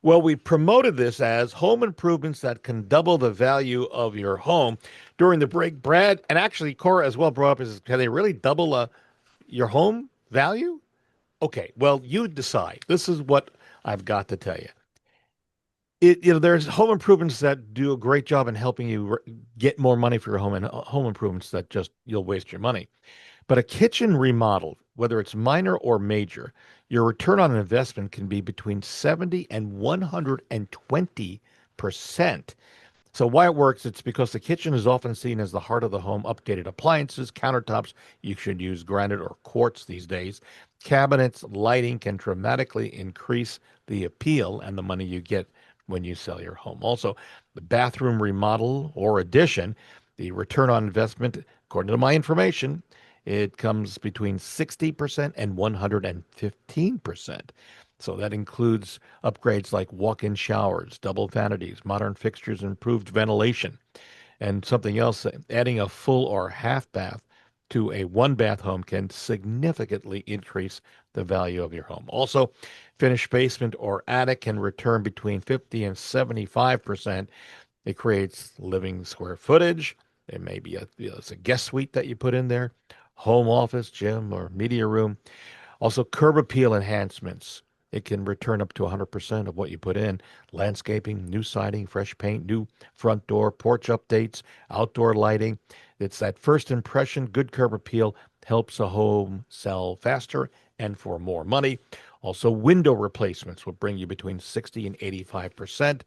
Well, we promoted this as home improvements that can double the value of your home. During the break, Brad, and actually Cora as well brought up, is can they really double your home value? Okay, well, you decide. This is what I've got to tell you. There's home improvements that do a great job in helping you get more money for your home, and home improvements that just you'll waste your money. But a kitchen remodel, whether it's minor or major, your return on investment can be between 70 and 120%. So why it works, it's because the kitchen is often seen as the heart of the home. Updated appliances, countertops, you should use granite or quartz these days. Cabinets, lighting can dramatically increase the appeal and the money you get when you sell your home. Also, the bathroom remodel or addition, the return on investment, according to my information, it comes between 60% and 115%. So that includes upgrades like walk-in showers, double vanities, modern fixtures, improved ventilation, and something else. Adding a full or half bath to a one bath home can significantly increase the value of your home. Also, finished basement or attic can return between 50 and 75%. It creates living square footage. It may be it's a guest suite that you put in there, home office, gym, or media room. Also, curb appeal enhancements. It can return up to 100% of what you put in. Landscaping, new siding, fresh paint, new front door, porch updates, outdoor lighting. It's that first impression. Good curb appeal helps a home sell faster and for more money. Also, window replacements will bring you between 60 and 85%.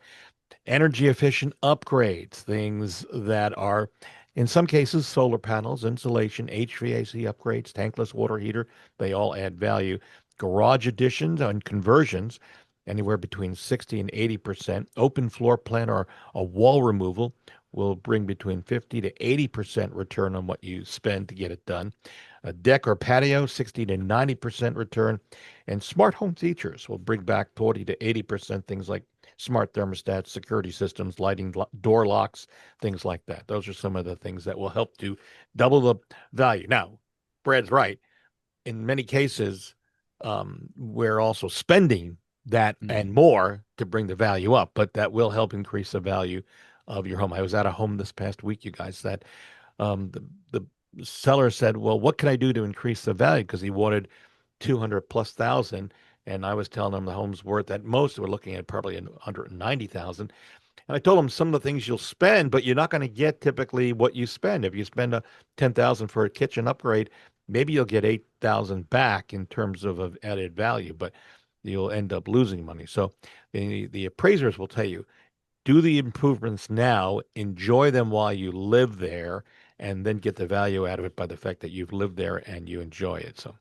Energy efficient upgrades, things that are, in some cases, solar panels, insulation, HVAC upgrades, tankless water heater, they all add value. Garage additions and conversions, anywhere between 60 and 80%. Open floor plan or a wall removal will bring between 50 to 80% return on what you spend to get it done. A deck or patio, 60 to 90% return. And smart home features will bring back 40 to 80%, things like smart thermostats, security systems, lighting, door locks, things like that. Those are some of the things that will help to double the value. Now, Brad's right. In many cases, we're also spending that and Hmm. more to bring the value up, but that will help increase the value of your home. I was at a home this past week, you guys, that the seller said, "Well, what can I do to increase the value?" Because he wanted 200 plus thousand, and I was telling him the home's worth at most, we're looking at probably 190,000. And I told him some of the things you'll spend, but you're not going to get typically what you spend. If you spend a 10,000 for a kitchen upgrade, maybe you'll get 8,000 back in terms of added value, but you'll end up losing money. So the appraisers will tell you, do the improvements now, enjoy them while you live there, and then get the value out of it by the fact that you've lived there and you enjoy it. So